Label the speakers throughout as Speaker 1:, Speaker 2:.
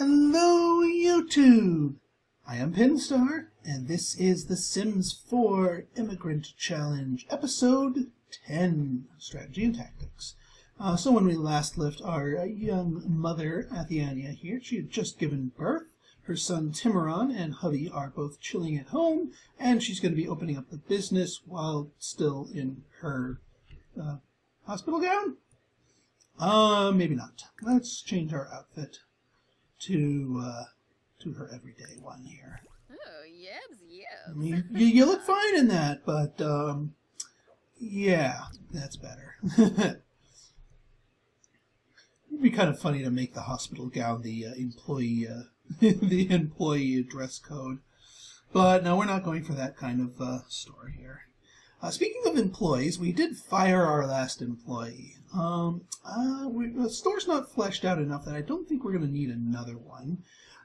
Speaker 1: Hello, YouTube! I am Pinstar, and this is The Sims 4 Immigrant Challenge, Episode 10, Strategy and Tactics. So when we last left our young mother, Athieania, here, she had just given birth. Her son, Timeron, and hubby are both chilling at home, and she's going to be opening up the business while still in her hospital gown? Maybe not. Let's change our outfit to her everyday one here.
Speaker 2: Oh, yebs, yebs.
Speaker 1: I mean, you look fine in that, but yeah, that's better. It'd be kind of funny to make the hospital gown the employee the employee dress code, but no, we're not going for that kind of store here. Speaking of employees, we did fire our last employee. The store's not fleshed out enough that I don't think we're going to need another one.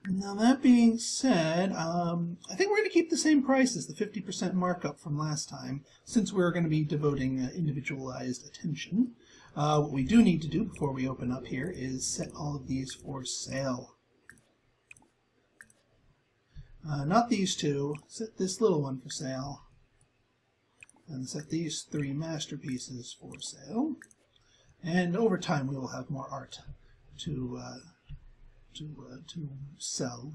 Speaker 1: Now, that being said, I think we're going to keep the same price as the 50% markup from last time, since we're going to be devoting individualized attention. What we do need to do before we open up here is set all of these for sale. Not these two. Set this little one for sale. And set these 3 masterpieces for sale. And over time we will have more art to sell.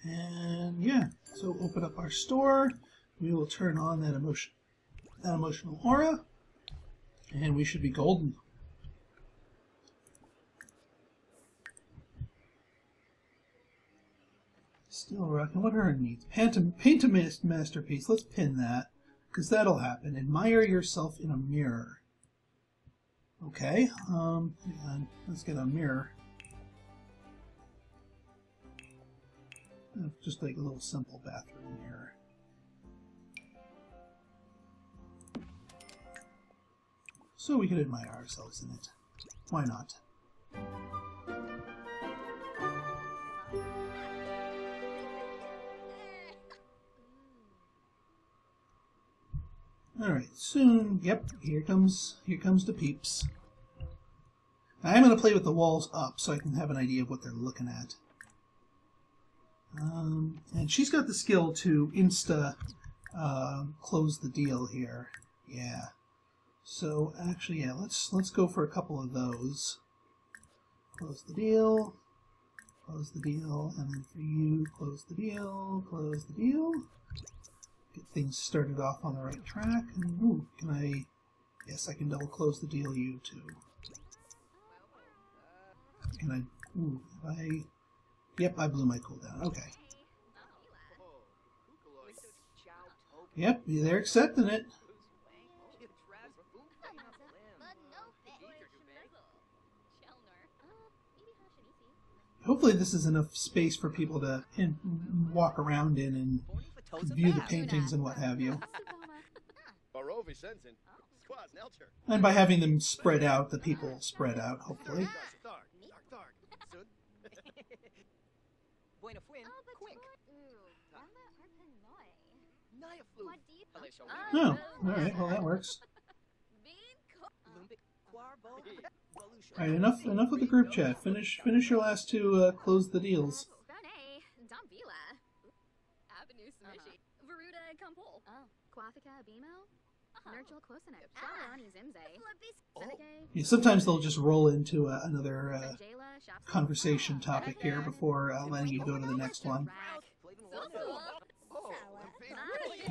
Speaker 1: And yeah, so open up our store. We will turn on that emotional aura, and we should be golden. Still rocking. What are our needs? Paint a masterpiece. Let's pin that, because that'll happen. Admire yourself in a mirror. Okay. Hang on. Let's get a mirror. Just like a little simple bathroom mirror. So we could admire ourselves in it. Why not? Alright, soon, yep, here comes the peeps. Now, I'm going to play with the walls up so I can have an idea of what they're looking at. And she's got the skill to close the deal here. Yeah. So, actually, yeah, let's go for a couple of those. Close the deal, and then for you, close the deal. Get things started off on the right track. And, ooh, can I... Yes, I can double close the deal, you too. Can I... Ooh, Yep, I blew my cooldown. Okay. Yep, they're accepting it. Hopefully this is enough space for people to walk around in and view the paintings and what have you. And by having them spread out, the people spread out, hopefully. Oh, alright, well that works. Alright, enough with the group chat. Finish your last 2 close the deals. Yeah, sometimes they'll just roll into another conversation topic here before letting you go to the next one.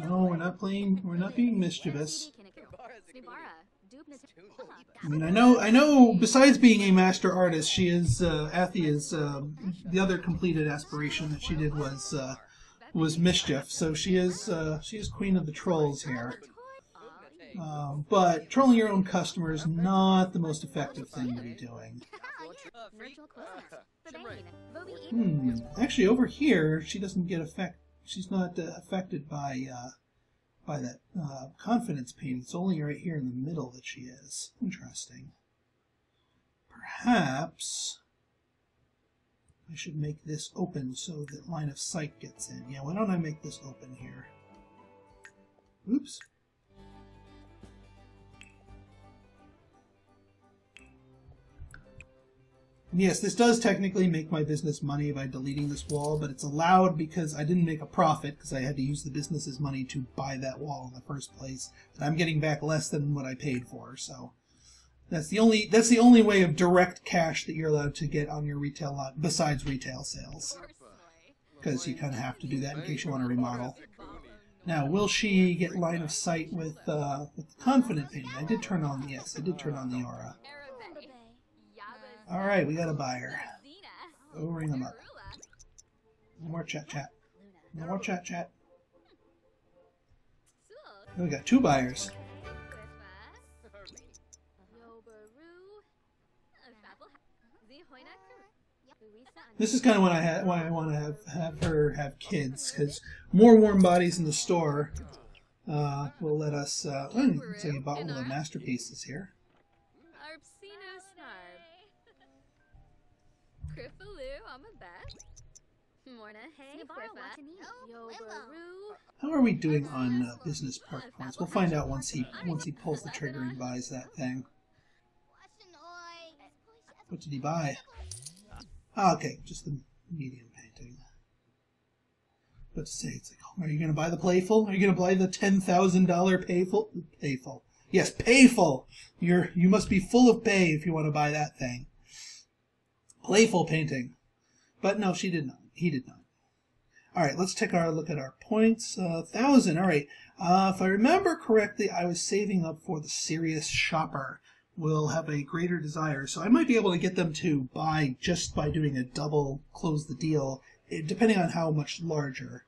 Speaker 1: No, we're not being mischievous. I mean, I know. Besides being a master artist, she is Athie is the other completed aspiration that she did was mischief. So she is queen of the trolls here. But trolling your own customer is not the most effective thing to be doing. Actually, over here, she doesn't get She's not affected by that confidence paint. It's only right here in the middle that she is. Interesting. Perhaps I should make this open so that line of sight gets in. Yeah, why don't I make this open here? Oops. Yes, this does technically make my business money by deleting this wall, but it's allowed because I didn't make a profit because I had to use the business's money to buy that wall in the first place. And I'm getting back less than what I paid for, so that's the only way of direct cash that you're allowed to get on your retail lot besides retail sales. Because you kind of have to do that in case you want to remodel. Now, will she get line of sight with the confident painting? I did turn on the aura. Alright, we got a buyer. Go ring them up. No more chat. No more chat. We got 2 buyers. This is kind of why I want to have her have kids, because more warm bodies in the store will let us. So you bought one of the masterpieces here. How are we doing on business park points? We'll find out once he pulls the trigger and buys that thing. What did he buy? Ah, okay, just the medium painting. But to say, it's like, oh, are you going to buy the playful? Are you going to buy the $10,000 payful? Payful. Yes, payful. You must be full of pay if you want to buy that thing. Playful painting. But no, she did not. He did not. All right, let's take a look at our points. 1,000. All right. If I remember correctly, I was saving up for the serious shopper. Will have a greater desire, so I might be able to get them to buy just by doing a double close the deal, depending on how much larger.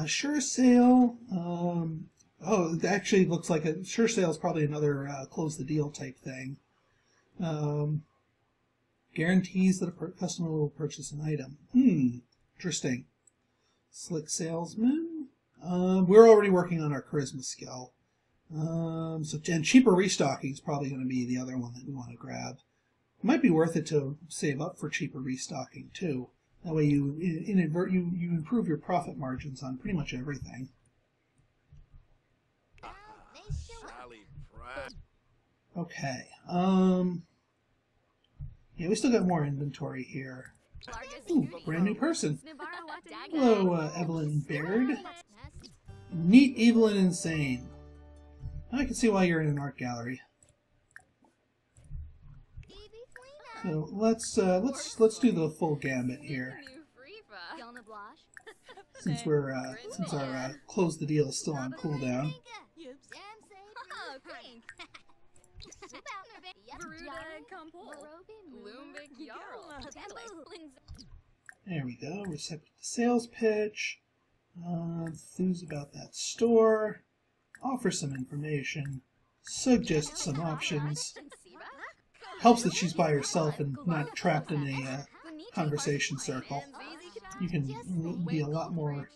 Speaker 1: Sure sale. Oh, it actually looks like a sure sale is probably another close the deal type thing. Guarantees that a customer will purchase an item. Interesting. Slick salesman. We're already working on our charisma skill. And cheaper restocking is probably going to be the other one that we want to grab. It might be worth it to save up for cheaper restocking too. That way you improve your profit margins on pretty much everything. Okay. Yeah, we still got more inventory here. Ooh, brand new person. Hello, Evelyn Baird. Neat, evil, and insane. I can see why you're in an art gallery. So let's do the full gambit here. Since our close the deal is still on cooldown. There we go. Receptive to sales pitch. Enthuse about that store. Offer some information. Suggest some options. Helps that she's by herself and not trapped in a conversation circle. You can be a lot more...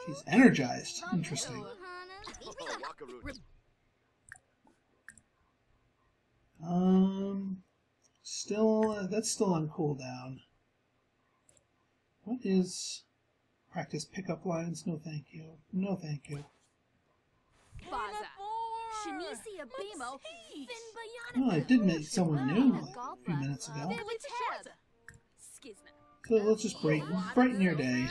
Speaker 1: She's energized. Interesting. That's still on cooldown. What is... Practice pickup lines? No thank you. No thank you. Oh, I did meet someone new like a few minutes ago. So let's just brighten your day.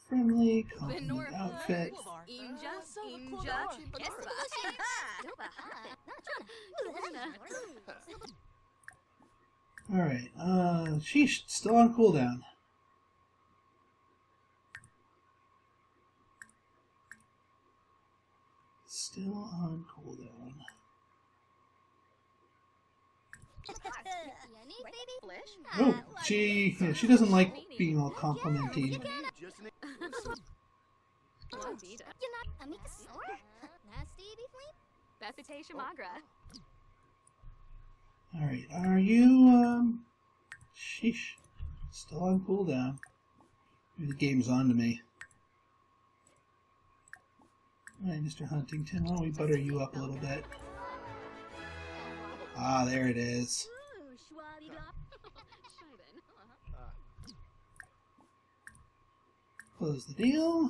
Speaker 1: Friendly, confident outfit. Alright, sheesh, still on cooldown. Still on cooldown. Oh, she doesn't like being all complimenty. Alright, are you, sheesh, still on cooldown. Maybe the game's on to me. Alright, Mr. Huntington, why don't we butter you up a little bit? Ah, there it is. Close the deal.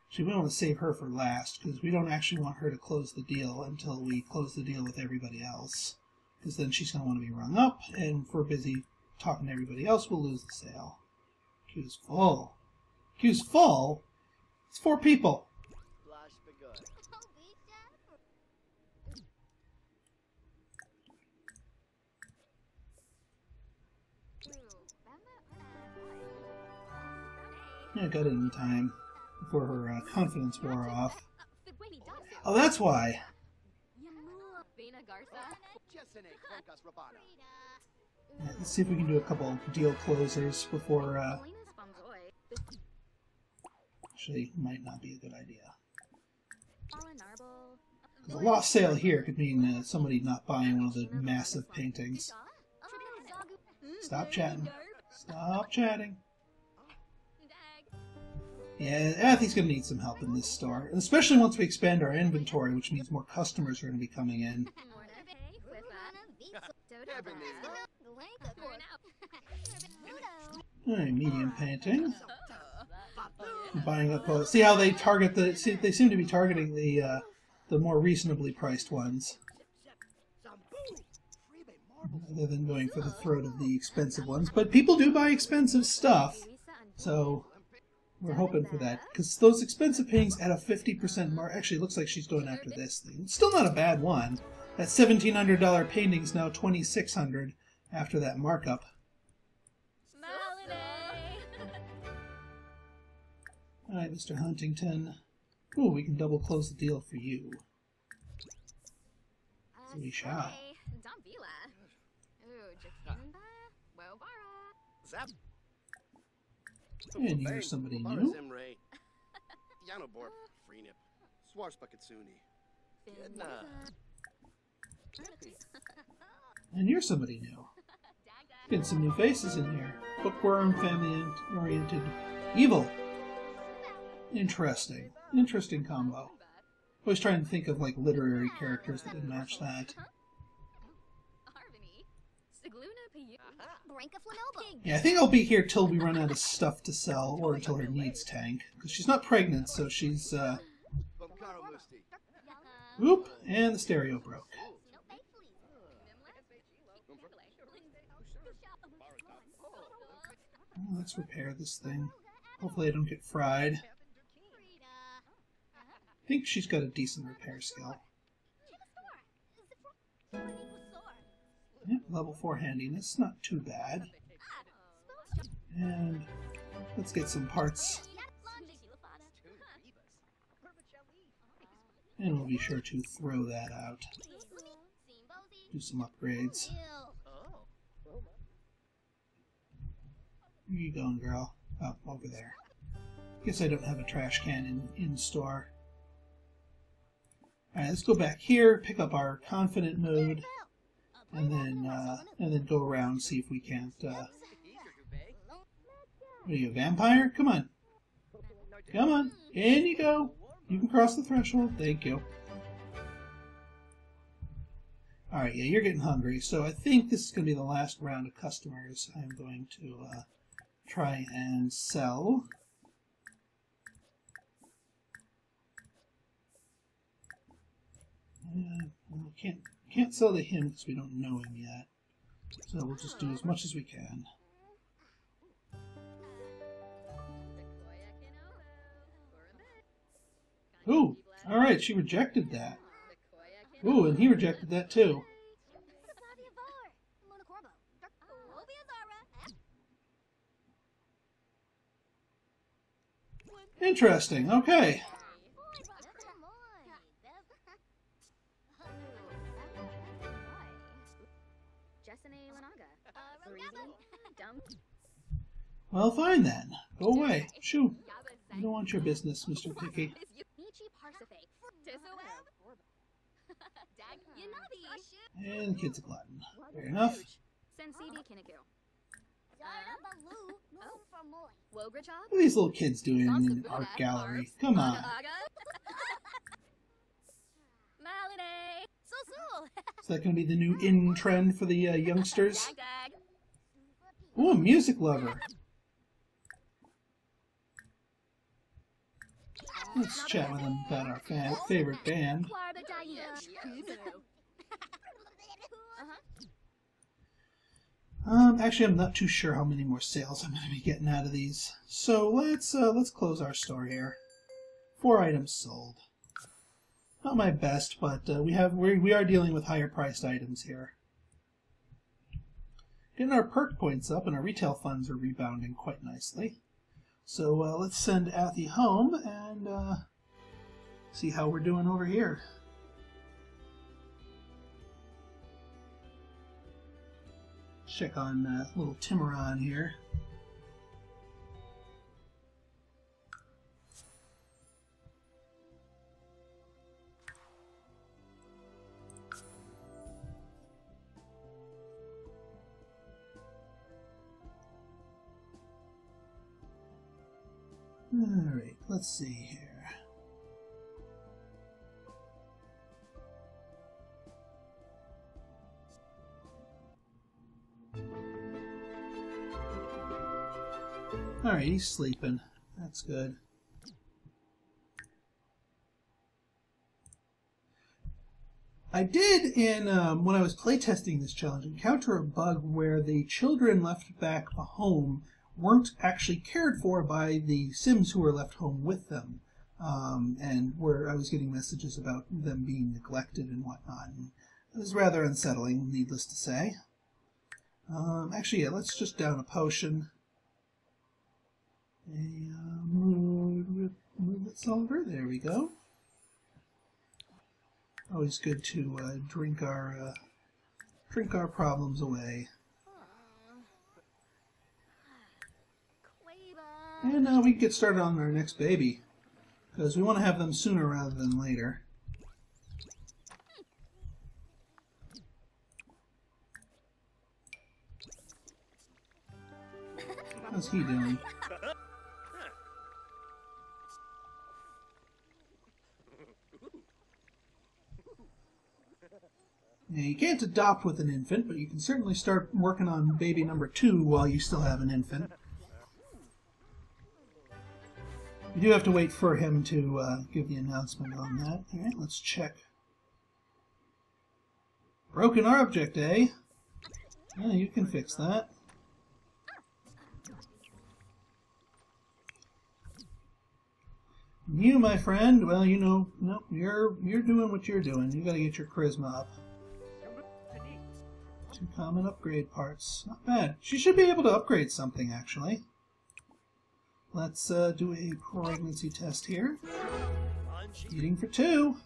Speaker 1: Actually, we want to save her for last, because we don't actually want her to close the deal until we close the deal with everybody else. Because then she's going to want to be rung up, and if we're busy talking to everybody else, we'll lose the sale. Queue's full. Queue's full? It's 4 people. I got it in time before her confidence wore off. Oh, that's why. Yeah, let's see if we can do a couple deal closers before... Actually, might not be a good idea. A lost sale here could mean somebody not buying one of the massive paintings. Stop chatting. Stop chatting. Yeah, Athie's going to need some help in this store, and especially once we expand our inventory, which means more customers are going to be coming in. Alright, medium painting. Buying up. See how they target the? See, they seem to be targeting the more reasonably priced ones, rather than going for the throat of the expensive ones. But people do buy expensive stuff, so. We're hoping for that, because those expensive paintings at a 50% mark. Actually, it looks like she's going after this thing. It's still not a bad one. That $1,700 painting's now $2,600 after that markup. All right, Mr. Huntington. Ooh, we can double close the deal for you. So we shall. And you're somebody new. And you're somebody new. Getting some new faces in here. Bookworm, family-oriented, evil. Interesting. Interesting combo. I was trying to think of like literary characters that would match that. Yeah, I think I'll be here till we run out of stuff to sell, or until her needs tank. Because she's not pregnant, so she's, Oop, and the stereo broke. Oh, let's repair this thing. Hopefully I don't get fried. I think she's got a decent repair skill. Yep, level 4 handiness, not too bad. And let's get some parts. And we'll be sure to throw that out. Do some upgrades. Where you going, girl? Oh, over there. Guess I don't have a trash can in store. Alright, let's go back here, pick up our confident mode, and then go around and see if we can't, What are you, a vampire? Come on. Come on. In you go. You can cross the threshold. Thank you. Alright, yeah, you're getting hungry, so I think this is going to be the last round of customers I'm going to try and sell. Well, can't sell to him because we don't know him yet. So we'll just do as much as we can. Ooh, alright, she rejected that. Ooh, and he rejected that too. Interesting, okay. Well, fine then. Go away. Shoo. I don't want your business, Mr. Picky. And the kid's a glutton. Fair enough. What are these little kids doing in an art gallery? Come on. Is that going to be the new in trend for the youngsters? Ooh, a music lover. Let's chat with them about our favorite band. Actually, I'm not too sure how many more sales I'm going to be getting out of these. So let's close our store here. 4 items sold. Not my best, but we are dealing with higher priced items here. Getting our perk points up, and our retail funds are rebounding quite nicely. So let's send Athie home and see how we're doing over here. Check on little Timeron here. Alright, let's see here. Alright, he's sleeping. That's good. I did, when I was playtesting this challenge, encounter a bug where the children left back home weren't actually cared for by the Sims who were left home with them, and where I was getting messages about them being neglected and whatnot. And it was rather unsettling, needless to say. Actually, yeah, let's just down a potion. Move it solver. There we go. Always good to drink our problems away. And we can get started on our next baby, because we want to have them sooner rather than later. How's he doing? Now, you can't adopt with an infant, but you can certainly start working on baby number 2 while you still have an infant. You do have to wait for him to give the announcement on that. Alright, let's check. Broken object, eh? Yeah, you can fix that. You, my friend, well, you know, no, you're doing what you're doing. You gotta get your charisma up. 2 common upgrade parts. Not bad. She should be able to upgrade something, actually. Let's do a pregnancy test here. Eating for 2.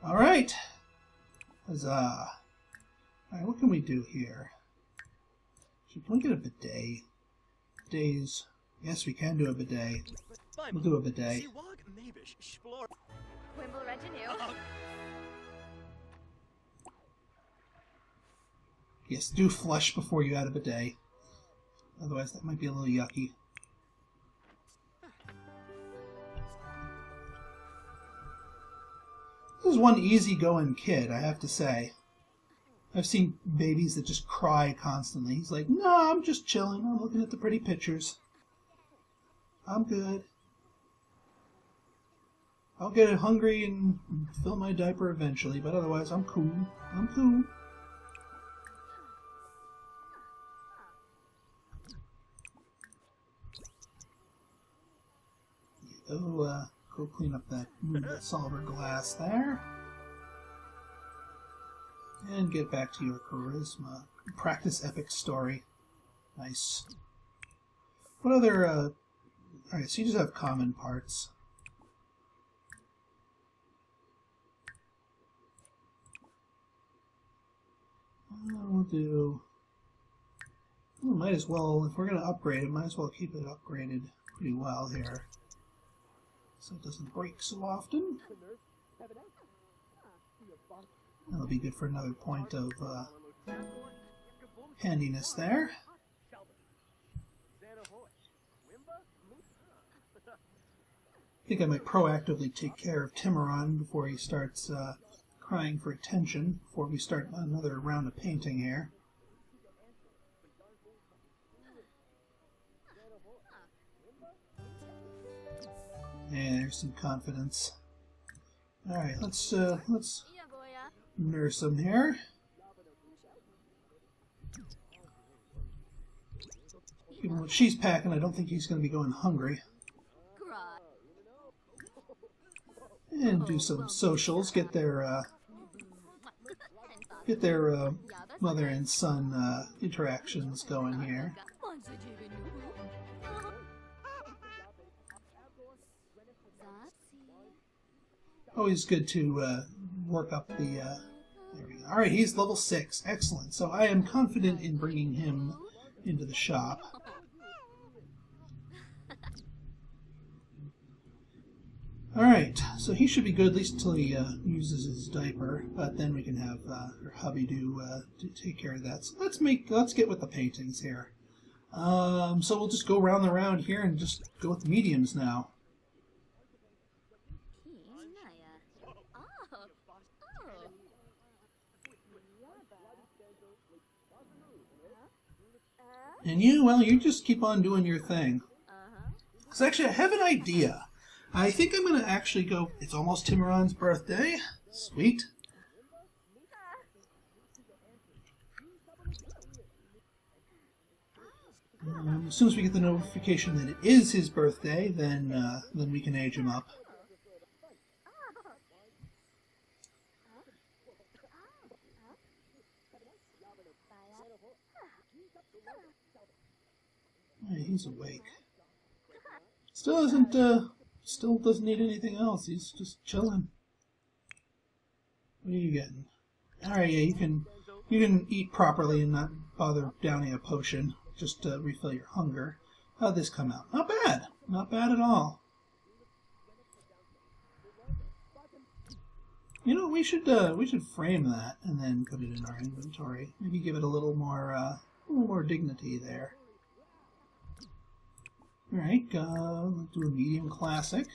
Speaker 1: Alright. Huzzah. Alright, what can we do here? Can we get a bidet? Bidets. Yes, we can do a bidet. We'll do a bidet. Yes, do flush before you add a bidet. Otherwise, that might be a little yucky. This is one easygoing kid, I have to say. I've seen babies that just cry constantly. He's like, no, I'm just chilling. I'm looking at the pretty pictures. I'm good. I'll get hungry and fill my diaper eventually, but otherwise I'm cool. I'm cool. Go clean up that solver glass there. And get back to your charisma. Practice epic story. Nice. What other, alright, so you just have common parts. We'll do... We might as well, if we're going to upgrade it, might as well keep it upgraded pretty well here, so it doesn't break so often. That'll be good for another point of handiness there. I think I might proactively take care of Timeron before he starts crying for attention, before we start another round of painting here. Yeah, there's some confidence. All right, let's nurse him here. Given what she's packing, I don't think he's going to be going hungry. And do some socials. Get their mother and son interactions going here. Always good to work up the... there we go. Alright, he's level 6. Excellent. So I am confident in bringing him into the shop. Alright, so he should be good at least until he uses his diaper, but then we can have her hubby to take care of that. So let's get with the paintings here. So we'll just go round the round here and just go with the mediums now. And you, well, you just keep on doing your thing. Because actually, I have an idea. I think I'm going to actually go... It's almost Timeron's birthday. Sweet. As soon as we get the notification that it is his birthday, then we can age him up. Yeah, he's awake. Still doesn't need anything else. He's just chilling. What are you getting? Alright, yeah, you can eat properly and not bother downing a potion. Just refill your hunger. How'd this come out? Not bad. Not bad at all. You know, we should frame that and then put it in our inventory. Maybe give it a little more dignity there. Alright, let's do a medium classic.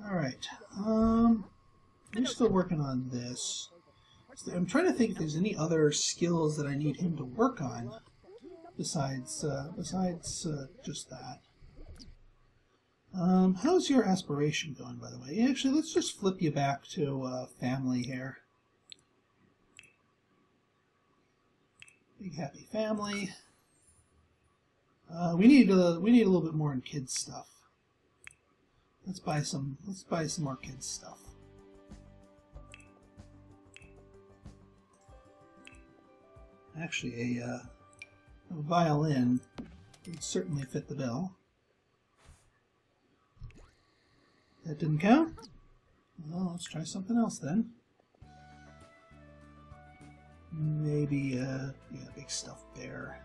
Speaker 1: Alright, we're still working on this. I'm trying to think if there's any other skills that I need him to work on besides just that. How's your aspiration going, by the way? Actually, let's just flip you back to family here. Big happy family. We need a little bit more in kids stuff. Let's buy some more kids stuff. Actually, a violin would certainly fit the bill. That didn't count? Well, let's try something else then. Maybe, yeah, big stuffed bear.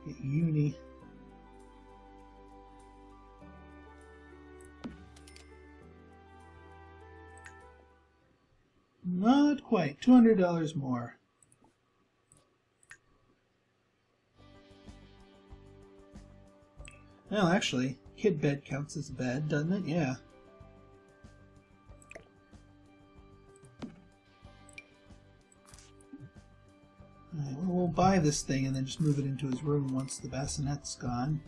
Speaker 1: Get uni. Not quite. $200 more. Well, actually, kid bed counts as a bed, doesn't it? Yeah. Alright, well, we'll buy this thing and then just move it into his room once the bassinet's gone.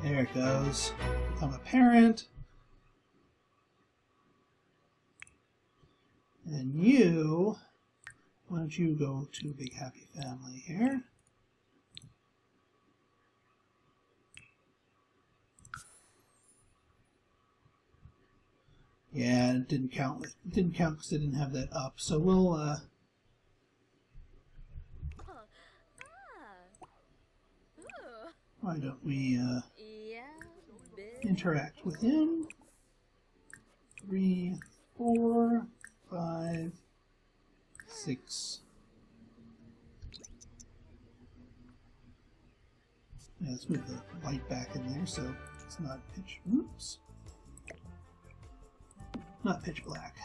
Speaker 1: There it goes. Become a parent. And you... Why don't you go to a big happy family here? Yeah, it didn't count. It didn't count because it didn't have that up. So we'll why don't we interact with him? 3, 4, 5, 6. Yeah, let's move the light back in there so it's not pitch. Oops. Not pitch black.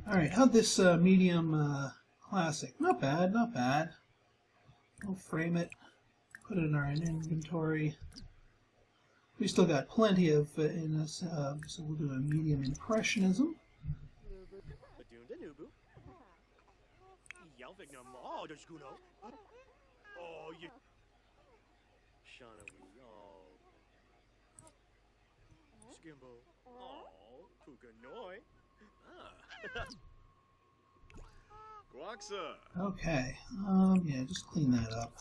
Speaker 1: Alright, how'd this medium classic? Not bad, not bad. We'll frame it, put it in our inventory. We still got plenty of in us, so we'll do a medium impressionism. Okay, yeah, just clean that up.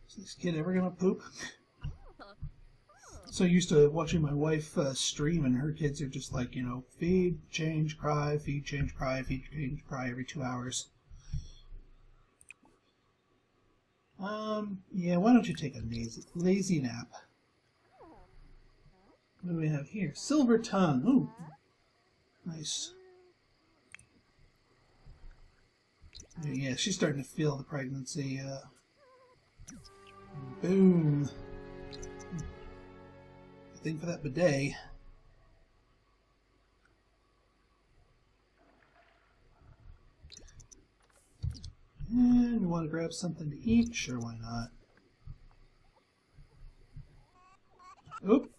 Speaker 1: Is this kid ever gonna poop? So used to watching my wife stream, and her kids are just like, you know, feed, change, cry, feed, change, cry, feed, change, cry every 2 hours. Yeah, why don't you take a lazy nap? What do we have here? Silver tongue. Ooh, nice. Yeah, she's starting to feel the pregnancy. Boom. Good thing for that bidet. And we want to grab something to eat? Sure, why not? Oop.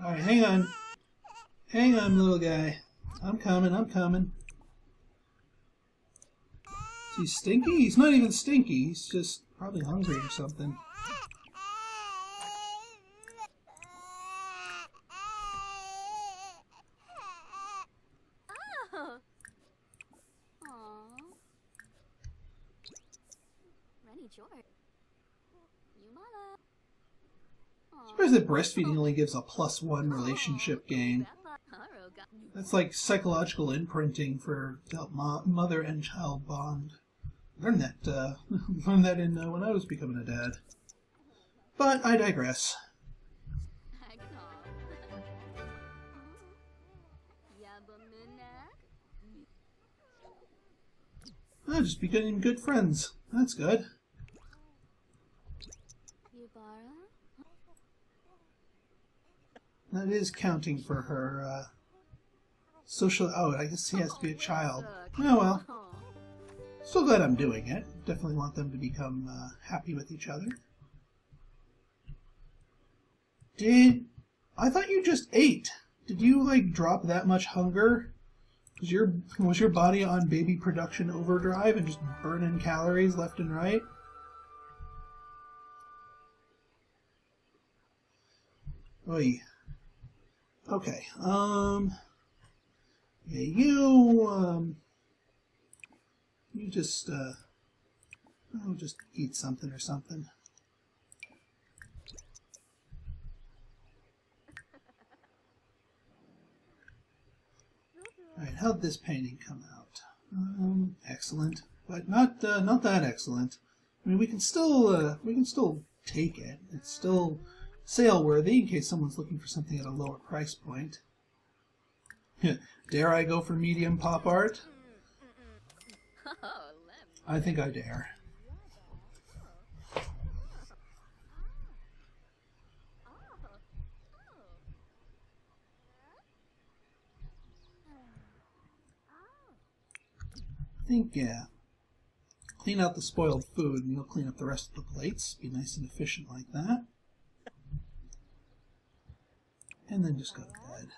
Speaker 1: Alright, hang on. Hang on, little guy. I'm coming, I'm coming. Is he stinky? He's not even stinky. He's just probably hungry or something. Surprised that breastfeeding only gives a +1 relationship gain. That's like psychological imprinting for to help mother and child bond. Learned that in when I was becoming a dad. But I digress. I'll just be getting good friends. That's good. That is counting for her social... Oh, I guess he has to be a child. Oh, well. Still glad I'm doing it. Definitely want them to become happy with each other. I thought you just ate. Did you, like, drop that much hunger? Was your body on baby production overdrive and just burning calories left and right? Oy. Okay, yeah, you just, I'll just eat something or something. Alright, how'd this painting come out? Excellent, but not that excellent. I mean, we can still take it. It's still sale worthy in case someone's looking for something at a lower price point. Dare I go for medium pop art? I think I dare. I think, yeah. Clean out the spoiled food and you'll clean up the rest of the plates. Be nice and efficient like that. And then just go to bed.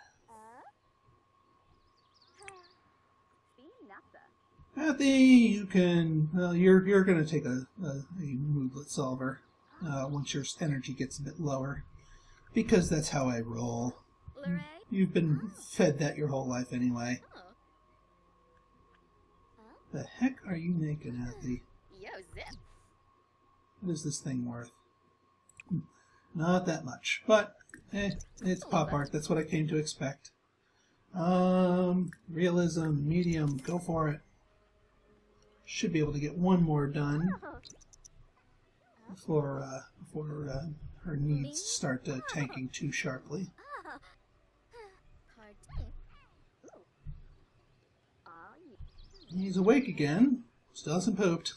Speaker 1: Athie, you can... Well, you're going to take a moodlet solver once your energy gets a bit lower. Because that's how I roll. You've been fed that your whole life anyway. The heck are you making, Athie? What is this thing worth? Not that much, but it's pop art. That's what I came to expect. Realism, medium, go for it. Should be able to get one more done before her needs start tanking too sharply. He's awake again. Still hasn't pooped.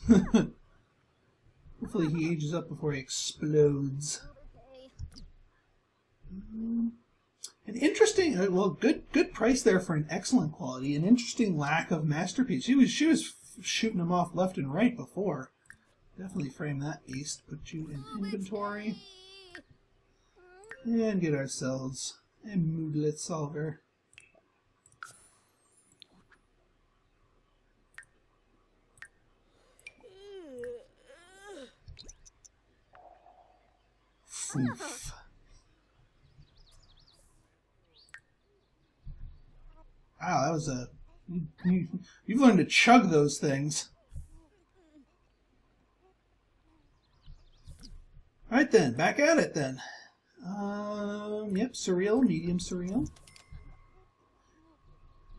Speaker 1: Hopefully he ages up before he explodes. An interesting, well, good price there for an excellent quality. An interesting lack of masterpiece. She was shooting them off left and right before. Definitely frame that beast. Put you in inventory. And get ourselves a moodlet solver. Oof. Wow, that was a... You've learned to chug those things. Alright then, back at it then. Yep, surreal, medium surreal.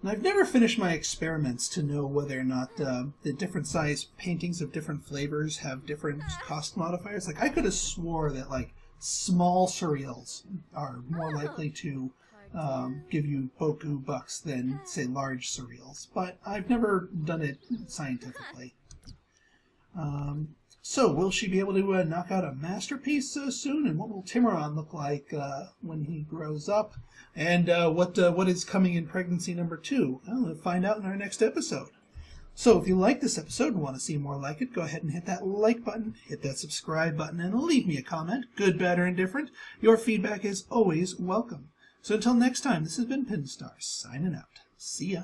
Speaker 1: And I've never finished my experiments to know whether or not the different size paintings of different flavors have different cost modifiers. Like, I could have swore that, like, small surreals are more likely to give you boku bucks than, say, large surreals. But I've never done it scientifically. So, will she be able to knock out a masterpiece soon? And what will Timeron look like when he grows up? And what is coming in pregnancy number 2? Well, we'll find out in our next episode. So, if you like this episode and want to see more like it, go ahead and hit that like button, hit that subscribe button, and leave me a comment, good, bad, or indifferent. Your feedback is always welcome. So until next time, this has been Pinstar, signing out. See ya.